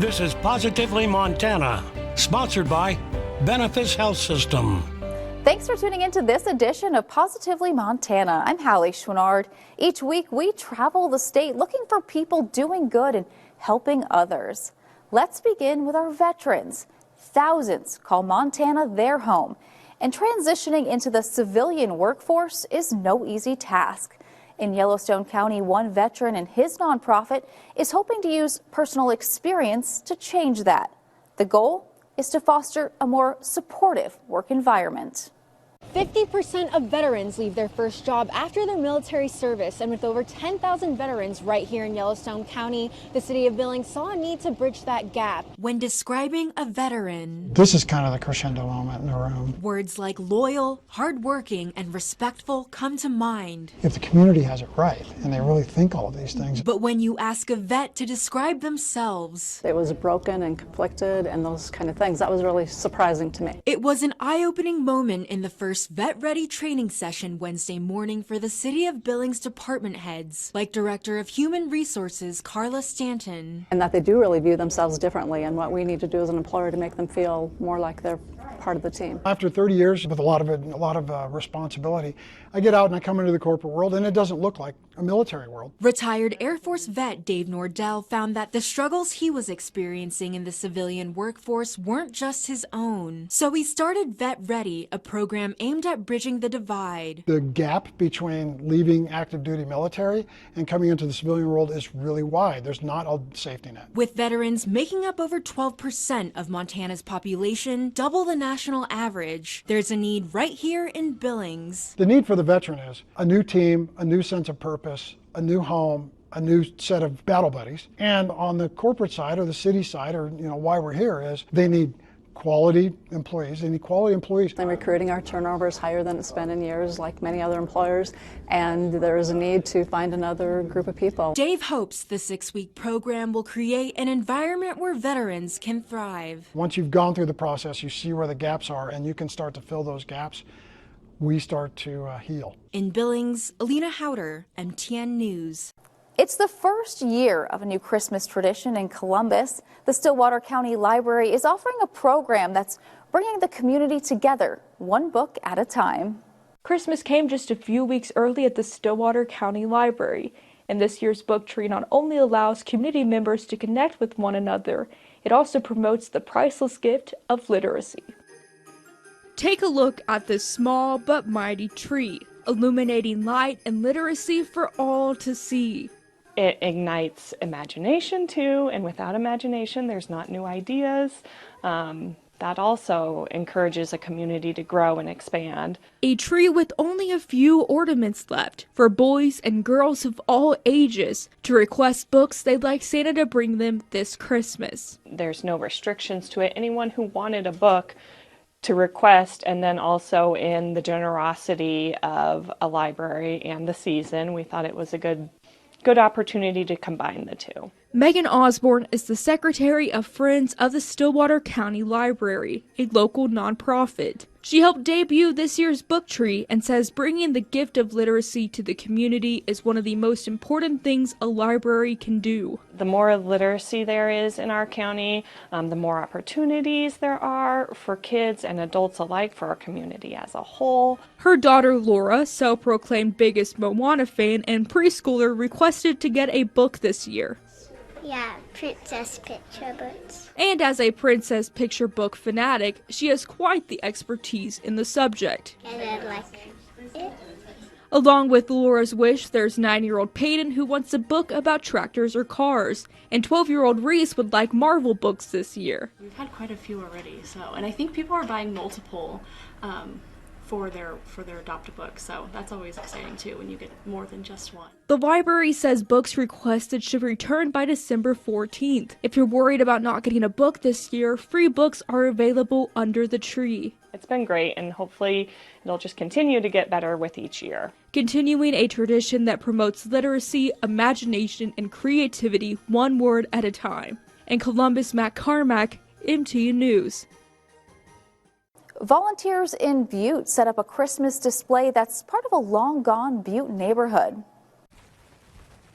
This is Positively Montana, sponsored by Benefis Health System. Thanks for tuning into this edition of Positively Montana. I'm Hallie Schwannard. Each week we travel the state looking for people doing good and helping others. Let's begin with our veterans. Thousands call Montana their home, and transitioning into the civilian workforce is no easy task. In Yellowstone County, one veteran and his nonprofit is hoping to use personal experience to change that. The goal is to foster a more supportive work environment. 50% of veterans leave their first job after their military service, and with over 10,000 veterans right here in Yellowstone County, the city of Billings saw a need to bridge that gap. When describing a veteran, this is kind of the crescendo moment in the room. Words like loyal, hardworking, and respectful come to mind. If the community has it right, and they really think all of these things. But when you ask a vet to describe themselves, it was broken and conflicted and those kind of things. That was really surprising to me. It was an eye-opening moment in the first Vet Ready training session Wednesday morning for the City of Billings department heads, like Director of Human Resources Carla Stanton. And that they do really view themselves differently, and what we need to do as an employer to make them feel more like they're part of the team. After 30 years with a lot of responsibility, I get out and I come into the corporate world, and it doesn't look like a military world. Retired Air Force vet Dave Nordell found that the struggles he was experiencing in the civilian workforce weren't just his own. So he started Vet Ready, a program aimed at bridging the divide. The gap between leaving active duty military and coming into the civilian world is really wide. There's not a safety net. With veterans making up over 12% of Montana's population, double the national average, there's a need right here in Billings. The need for the veteran is a new team, a new sense of purpose, a new home, a new set of battle buddies. And on the corporate side or the city side, or why we're here, is they need quality employees. They need quality employees. And recruiting, our turnover is higher than it's been in years, like many other employers, and there is a need to find another group of people. Dave hopes the 6-week program will create an environment where veterans can thrive. Once you've gone through the process, you see where the gaps are, and you can start to fill those gaps. We start to heal. In Billings, Alina Howder, MTN News. It's the first year of a new Christmas tradition in Columbus. The Stillwater County Library is offering a program that's bringing the community together, one book at a time. Christmas came just a few weeks early at the Stillwater County Library, and this year's book tree not only allows community members to connect with one another, it also promotes the priceless gift of literacy. Take a look at this small but mighty tree, illuminating light and literacy for all to see. It ignites imagination too, and without imagination there's not new ideas. That also encourages a community to grow and expand. A tree with only a few ornaments left for boys and girls of all ages to request books they'd like Santa to bring them this Christmas. There's no restrictions to it. Anyone who wanted a book to request, and then also in the generosity of a library and the season, we thought it was a good opportunity to combine the two. Megan Osborne is the secretary of Friends of the Stillwater County Library, a local nonprofit. She helped debut this year's book tree and says bringing the gift of literacy to the community is one of the most important things a library can do. The more literacy there is in our county, the more opportunities there are for kids and adults alike, for our community as a whole. Her daughter Laura, self-proclaimed biggest Moana fan and preschooler, requested to get a book this year. Yeah, princess picture books. And as a princess picture book fanatic, she has quite the expertise in the subject. And I like it. Along with Laura's wish, there's 9-year-old Peyton who wants a book about tractors or cars, and 12-year-old Reese would like Marvel books this year. We've had quite a few already, and I think people are buying multiple for their adopt-a book, so that's always exciting too when you get more than just one. The library says books requested should return by December 14th. If you're worried about not getting a book this year, free books are available under the tree. It's been great, and hopefully it'll just continue to get better with each year. Continuing a tradition that promotes literacy, imagination, and creativity one word at a time. In Columbus, Matt Carmack, MTN News. Volunteers in Butte set up a Christmas display that's part of a long-gone Butte neighborhood.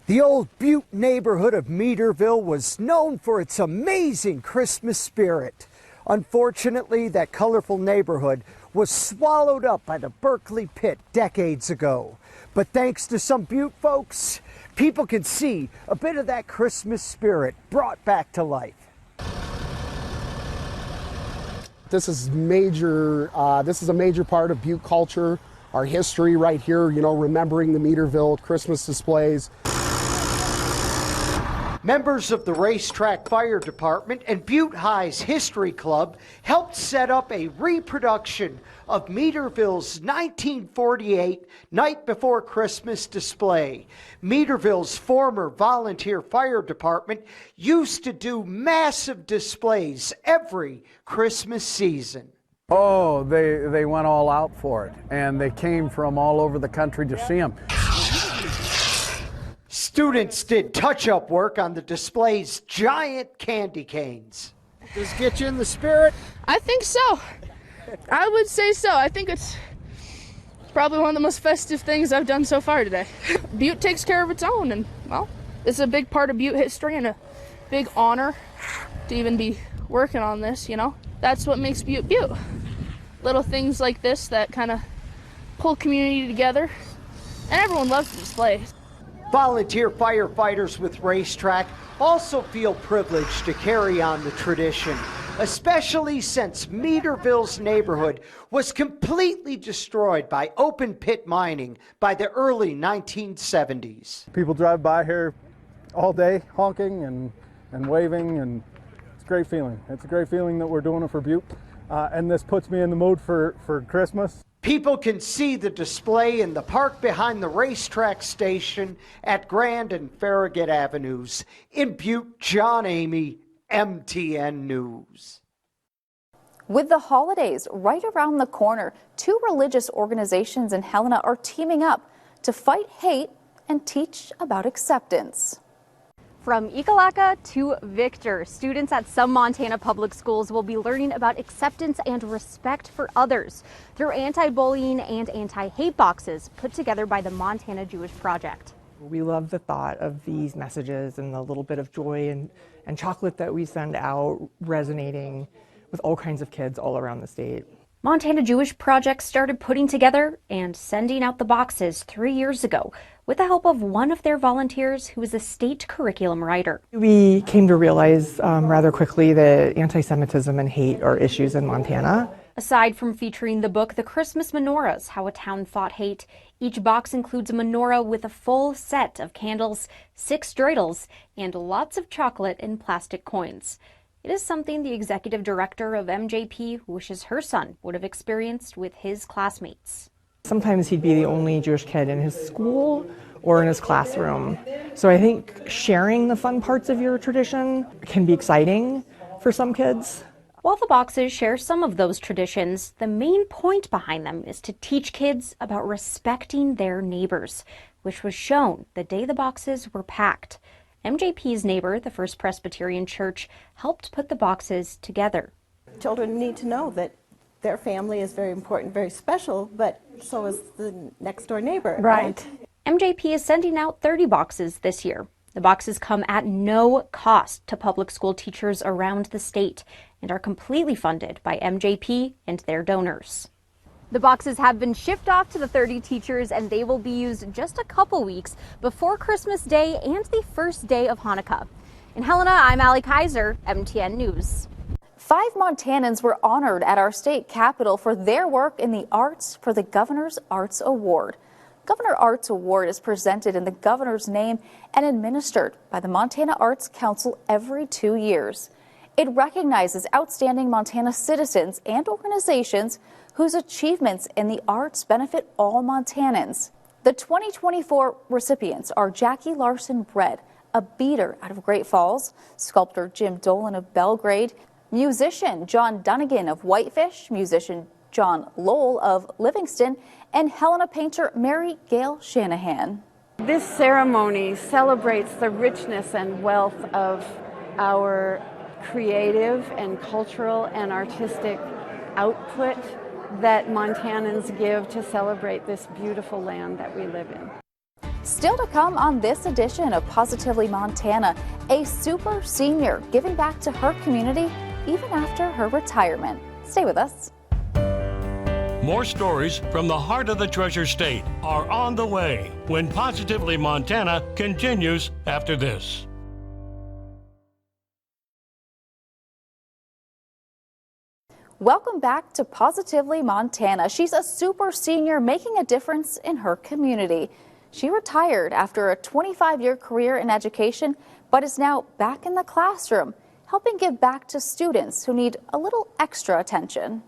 The old Butte neighborhood of Meaderville was known for its amazing Christmas spirit. Unfortunately, that colorful neighborhood was swallowed up by the Berkeley pit decades ago. But thanks to some Butte folks, people can see a bit of that Christmas spirit brought back to life. This is major. This is a major part of Butte culture, our history right here, you know, remembering the Meaderville Christmas displays. Members of the Racetrack Fire Department and Butte High's History Club helped set up a reproduction of Meaderville's 1948 Night Before Christmas display. Meaderville's former volunteer fire department used to do massive displays every Christmas season. Oh, they went all out for it, and they came from all over the country to see them. Students did touch-up work on the display's giant candy canes. Does it get you in the spirit? I think so. I would say so. I think it's probably one of the most festive things I've done so far today. Butte takes care of its own, and, well, it's a big part of Butte history and a big honor to even be working on this, you know. That's what makes Butte Butte. Little things like this that kind of pull community together, and everyone loves the display. Volunteer firefighters with Racetrack also feel privileged to carry on the tradition, especially since Meaderville's neighborhood was completely destroyed by open pit mining by the early 1970s. People drive by here all day honking and waving, and it's a great feeling. It's a great feeling that we're doing it for Butte, and this puts me in the mood for Christmas. People can see the display in the park behind the racetrack station at Grand and Farragut Avenues. In Butte, John Amy, MTN News. With the holidays right around the corner, two religious organizations in Helena are teaming up to fight hate and teach about acceptance. From Ekalaka to Victor, students at some Montana public schools will be learning about acceptance and respect for others through anti-bullying and anti-hate boxes put together by the Montana Jewish Project. We love the thought of these messages and the little bit of joy and chocolate that we send out resonating with all kinds of kids all around the state. Montana Jewish Project started putting together and sending out the boxes 3 years ago with the help of one of their volunteers who is a state curriculum writer. We came to realize rather quickly that anti-Semitism and hate are issues in Montana. Aside from featuring the book The Christmas Menorahs, How a Town Fought Hate, each box includes a menorah with a full set of candles, 6 dreidels, and lots of chocolate and plastic coins. It is something the executive director of MJP wishes her son would have experienced with his classmates. Sometimes he'd be the only Jewish kid in his school or in his classroom. So I think sharing the fun parts of your tradition can be exciting for some kids. While the boxes share some of those traditions, the main point behind them is to teach kids about respecting their neighbors, which was shown the day the boxes were packed. MJP's neighbor, the First Presbyterian Church, helped put the boxes together. Children need to know that their family is very important, very special, but so is the next door neighbor. Right. MJP is sending out 30 boxes this year. The boxes come at no cost to public school teachers around the state and are completely funded by MJP and their donors. The boxes have been shipped off to the 30 teachers, and they will be used just a couple weeks before Christmas Day and the first day of Hanukkah. In Helena, I'm Allie Kaiser, MTN News. 5 Montanans were honored at our state capitol for their work in the arts for the Governor's Arts Award. Governor Arts Award is presented in the governor's name and administered by the Montana Arts Council every 2 years. It recognizes outstanding Montana citizens and organizations whose achievements in the arts benefit all Montanans. The 2024 recipients are Jackie Larson Bread, a beater out of Great Falls, sculptor Jim Dolan of Belgrade, musician John Dunnigan of Whitefish, musician John Lowell of Livingston, and Helena painter Mary Gail Shanahan. This ceremony celebrates the richness and wealth of our creative and cultural and artistic output that Montanans give to celebrate this beautiful land that we live in. Still to come on this edition of Positively Montana, a super senior giving back to her community even after her retirement. Stay with us. More stories from the heart of the Treasure State are on the way when Positively Montana continues after this. Welcome back to Positively Montana. She's a super senior making a difference in her community. She retired after a 25-year career in education, but is now back in the classroom, helping give back to students who need a little extra attention.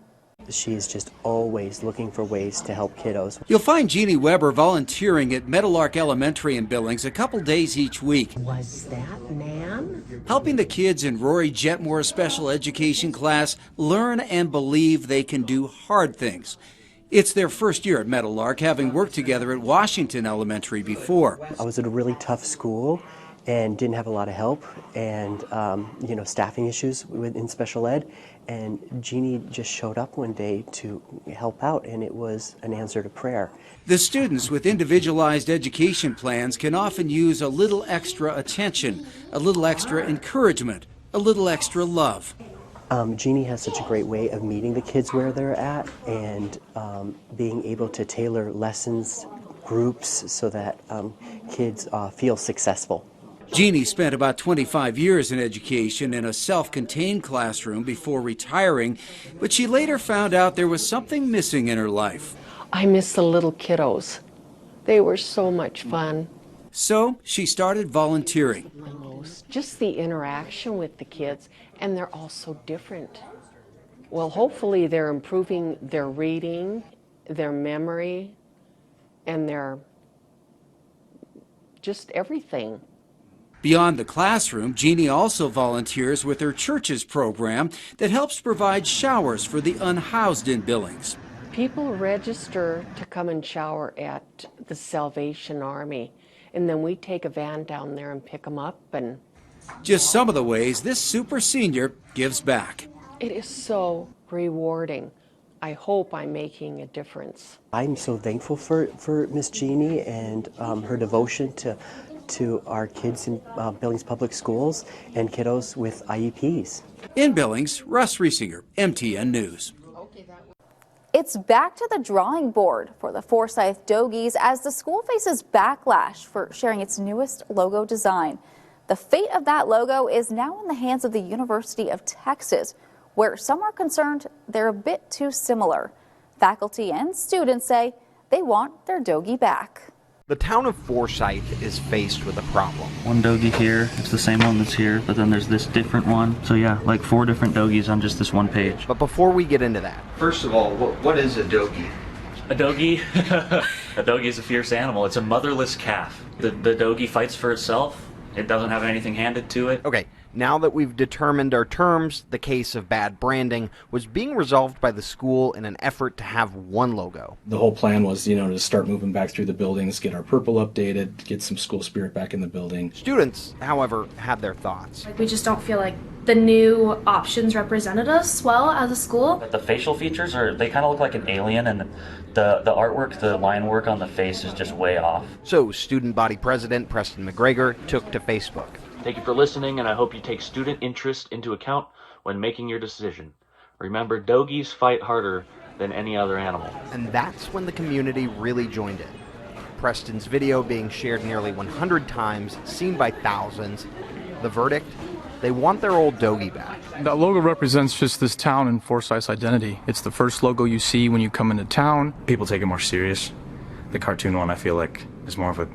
She's just always looking for ways to help kiddos. You'll find Jeannie Weber volunteering at Meadowlark Elementary in Billings a couple days each week. Was that man? Helping the kids in Rory Jetmore's special education class learn and believe they can do hard things. It's their first year at Meadowlark, having worked together at Washington Elementary before. I was at a really tough school and didn't have a lot of help and, staffing issues in special ed. And Jeannie just showed up one day to help out, and it was an answer to prayer. The students with individualized education plans can often use a little extra attention, a little extra encouragement, a little extra love. Jeannie has such a great way of meeting the kids where they're at and being able to tailor lessons, groups, so that kids feel successful. Jeannie spent about 25 years in education in a self-contained classroom before retiring, but she later found out there was something missing in her life. I miss the little kiddos. They were so much fun. So she started volunteering. Just the interaction with the kids, and they're all so different. Well, hopefully they're improving their reading, their memory, and their just everything. Beyond the classroom, Jeannie also volunteers with her church's program that helps provide showers for the unhoused in Billings. People register to come and shower at the Salvation Army, and then we take a van down there and pick them up. And just some of the ways this super senior gives back. It is so rewarding. I hope I'm making a difference. I'm so thankful for Miss Jeannie and her devotion to our kids in Billings Public Schools and kiddos with IEPs. In Billings, Russ Riesinger, MTN News. It's back to the drawing board for the Forsyth Dogies as the school faces backlash for sharing its newest logo design. The fate of that logo is now in the hands of the University of Texas, where some are concerned they're a bit too similar. Faculty and students say they want their Dogie back. The town of Forsyth is faced with a problem. One Dogie here, it's the same one that's here, but then there's this different one. So yeah, like 4 different Dogies on just this one page. But before we get into that, first of all, what is a Dogie? A Dogie? A Dogie is a fierce animal. It's a motherless calf. The Dogie fights for itself. It doesn't have anything handed to it. Okay, now that we've determined our terms, the case of bad branding was being resolved by the school in an effort to have one logo. The whole plan was, to start moving back through the buildings, get our purple updated, get some school spirit back in the building. Students, however, had their thoughts. We just don't feel like the new options represented us well as a school. The facial features they kind of look like an alien, and the artwork, the line work on the face is just way off. So student body president Preston McGregor took to Facebook. Thank you for listening, and I hope you take student interest into account when making your decision. Remember, Dogies fight harder than any other animal. And that's when the community really joined in. Preston's video being shared nearly 100 times, seen by thousands. The verdict? They want their old Dogie back. That logo represents just this town and Forsyth's identity. It's the first logo you see when you come into town. People take it more serious. The cartoon one, I feel like, is more of a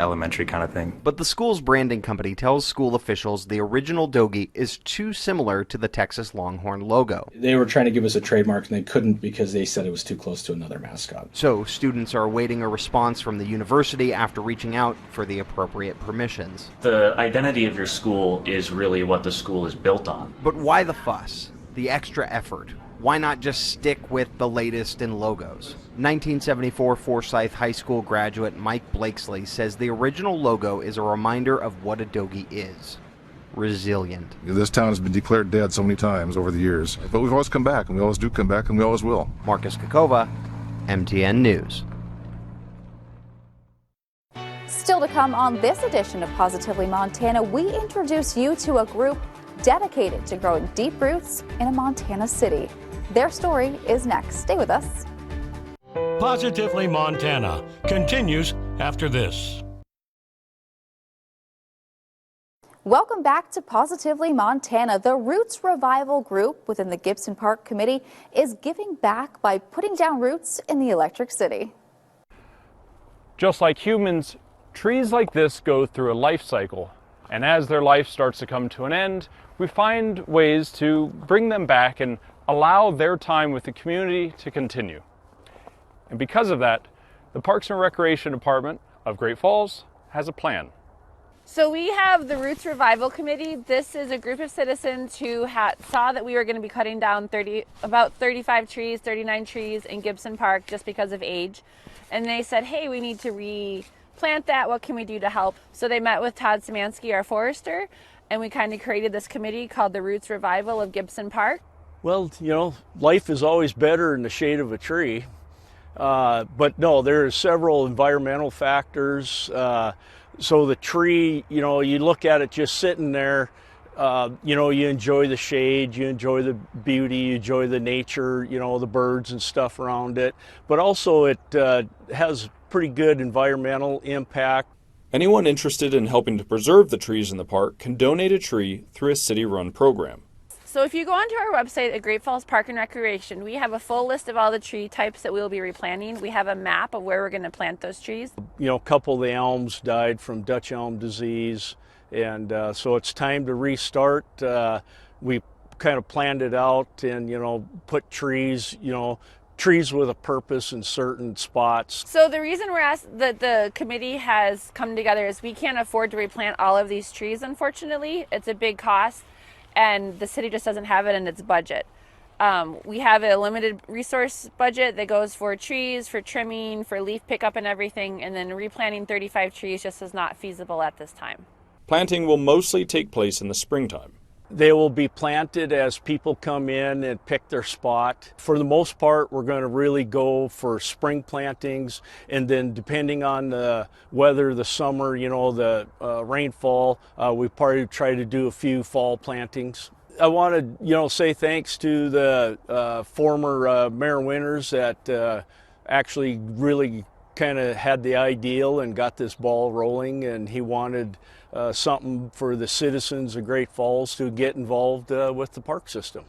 elementary kind of thing. But the school's branding company tells school officials the original Dogie is too similar to the Texas Longhorn logo. They were trying to give us a trademark and they couldn't because they said it was too close to another mascot. So students are awaiting a response from the university after reaching out for the appropriate permissions. The identity of your school is really what the school is built on. But why the fuss? The extra effort? Why not just stick with the latest in logos? 1974 Forsyth High School graduate Mike Blakesley says the original logo is a reminder of what a Dogie is. Resilient. This town has been declared dead so many times over the years, but we've always come back, and we always do come back, and we always will. Marcus Kakova, MTN News. Still to to come on this edition of Positively Montana, we introduce you to a group dedicated to growing deep roots in a Montana city. Their story is next. Stay with us. Positively Montana continues after this. Welcome back to Positively Montana. The Roots Revival Group within the Gibson Park Committee is giving back by putting down roots in the Electric City. Just like humans, trees like this go through a life cycle, and as their life starts to come to an end, we find ways to bring them back and allow their time with the community to continue. And because of that, the Parks and Recreation Department of Great Falls has a plan. So we have the Roots Revival Committee. This is a group of citizens who saw that we were going to be cutting down about 35 trees, 39 trees in Gibson Park just because of age. And they said, hey, we need to replant that. What can we do to help? So they met with Todd Szymanski, our forester, and we kind of created this committee called the Roots Revival of Gibson Park. Well, you know, life is always better in the shade of a tree. But no, there are several environmental factors. So the tree, you know, you look at it just sitting there, you know, you enjoy the shade, you enjoy the beauty, you enjoy the nature, you know, the birds and stuff around it. But also it has pretty good environmental impact. Anyone interested in helping to preserve the trees in the park can donate a tree through a city-run program. So if you go onto our website at Great Falls Park and Recreation, we have a full list of all the tree types that we'll be replanting. We have a map of where we're going to plant those trees. You know, a couple of the elms died from Dutch elm disease, and so it's time to restart. We kind of planned it out and, you know, put trees, you know, trees with a purpose in certain spots. So the reason we're asked that the committee has come together is we can't afford to replant all of these trees, unfortunately. It's a big cost, and the city just doesn't have it in its budget. We have a limited resource budget that goes for trees, for trimming, for leaf pickup and everything, and then replanting 35 trees just is not feasible at this time. Planting will mostly take place in the springtime. They will be planted as people come in and pick their spot. For the most part, we're going to really go for spring plantings, and then depending on the weather, the summer, you know, the rainfall, we probably try to do a few fall plantings. I want to, you know, say thanks to the former Mayor Winters that actually really kind of had the ideal and got this ball rolling, and he wanted something for the citizens of Great Falls to get involved with the park system.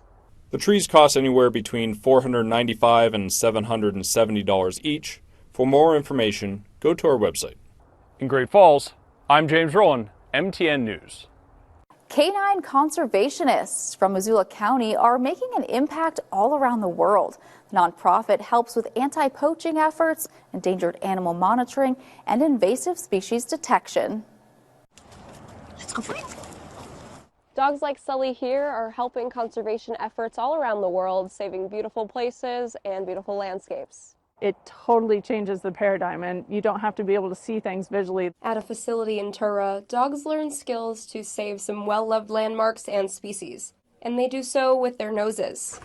The trees cost anywhere between $495 and $770 each. For more information, go to our website. In Great Falls, I'm James Rowland, MTN News. Canine conservationists from Missoula County are making an impact all around the world. The nonprofit helps with anti-poaching efforts, endangered animal monitoring, and invasive species detection. Let's go for it. Dogs like Sully here are helping conservation efforts all around the world, saving beautiful places and beautiful landscapes. It totally changes the paradigm, and you don't have to be able to see things visually. At a facility in Tura, dogs learn skills to save some well-loved landmarks and species, and they do so with their noses.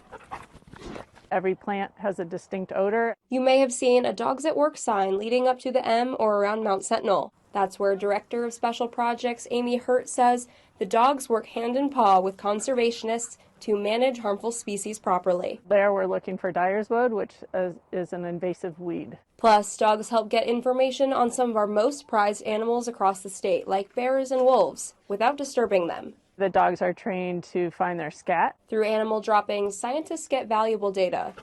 Every plant has a distinct odor. You may have seen a Dogs at Work sign leading up to the M or around Mount Sentinel. That's where Director of Special Projects Amy Hurt says the dogs work hand in paw with conservationists to manage harmful species properly. There we're looking for dyer's wood, which is an invasive weed. Plus, dogs help get information on some of our most prized animals across the state, like bears and wolves, without disturbing them. The dogs are trained to find their scat. Through animal droppings, scientists get valuable data.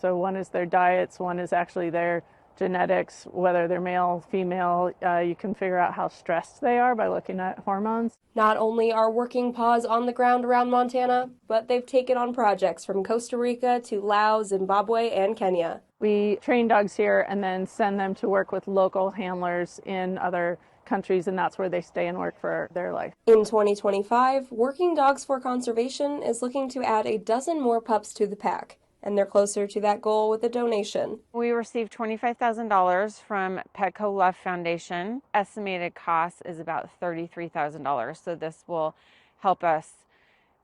So one is their diets, one is actually their genetics, whether they're male, female. You can figure out how stressed they are by looking at hormones. Not only are working paws on the ground around Montana, but they've taken on projects from Costa Rica to Laos, Zimbabwe, and Kenya. We train dogs here and then send them to work with local handlers in other countries, and that's where they stay and work for their life. In 2025, Working Dogs for Conservation is looking to add a dozen more pups to the pack, and they're closer to that goal with a donation. We received $25,000 from Petco Love Foundation. Estimated cost is about $33,000, so this will help us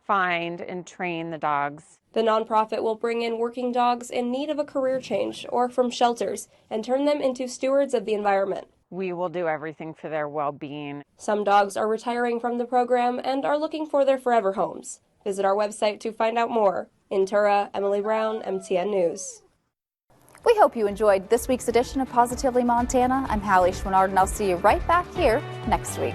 find and train the dogs. The nonprofit will bring in working dogs in need of a career change or from shelters and turn them into stewards of the environment. We will do everything for their well-being. Some dogs are retiring from the program and are looking for their forever homes. Visit our website to find out more. In Tura, Emily Brown, MTN News. We hope you enjoyed this week's edition of Positively Montana. I'm Hallie Schwinard, and I'll see you right back here next week.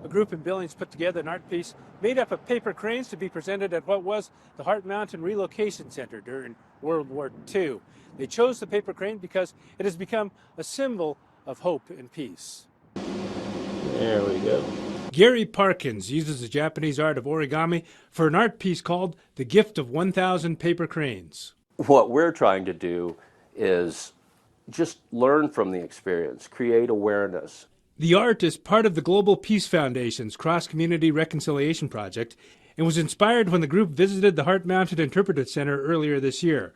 A group in Billings put together an art piece made up of paper cranes to be presented at what was the Heart Mountain Relocation Center during World War II. They chose the paper crane because it has become a symbol of hope and peace. There we go. Gary Parkins uses the Japanese art of origami for an art piece called The Gift of 1,000 Paper Cranes. What we're trying to do is just learn from the experience, create awareness. The art is part of the Global Peace Foundation's Cross-Community Reconciliation Project and was inspired when the group visited the Heart Mountain Interpretive Center earlier this year.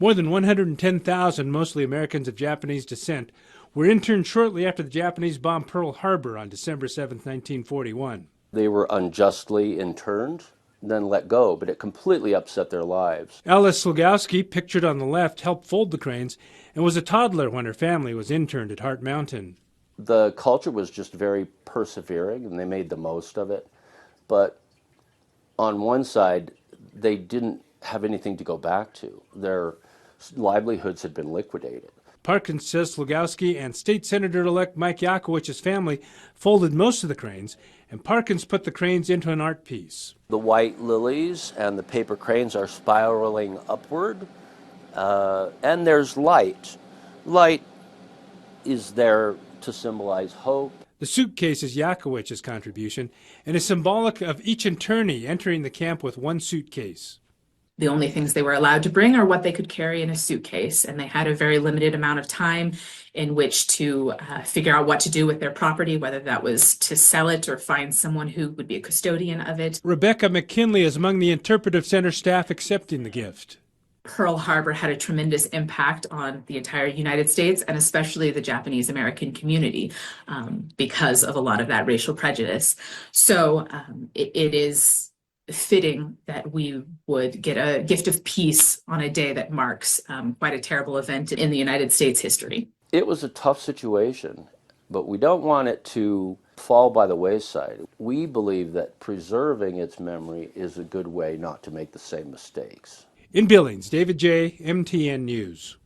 More than 110,000, mostly Americans of Japanese descent, were interned shortly after the Japanese bombed Pearl Harbor on December 7, 1941. They were unjustly interned, then let go, but it completely upset their lives. Alice Slugowski, pictured on the left, helped fold the cranes and was a toddler when her family was interned at Heart Mountain. The culture was just very persevering, and they made the most of it. But on one side, they didn't have anything to go back to. Their livelihoods had been liquidated. Parkins says Slugowski and State Senator-elect Mike Yakowicz's family folded most of the cranes, and Parkins put the cranes into an art piece. The white lilies and the paper cranes are spiraling upward, and there's light. Light is there to symbolize hope. The suitcase is Yakowicz's contribution and is symbolic of each internee entering the camp with one suitcase. The only things they were allowed to bring are what they could carry in a suitcase, and they had a very limited amount of time in which to figure out what to do with their property, whether that was to sell it or find someone who would be a custodian of it. Rebecca McKinley is among the Interpretive Center staff accepting the gift. Pearl Harbor had a tremendous impact on the entire United States and especially the Japanese American community because of a lot of that racial prejudice. So it is fitting that we would get a gift of peace on a day that marks quite a terrible event in the United States history. It was a tough situation, but we don't want it to fall by the wayside. We believe that preserving its memory is a good way not to make the same mistakes. In Billings, David J., MTN News.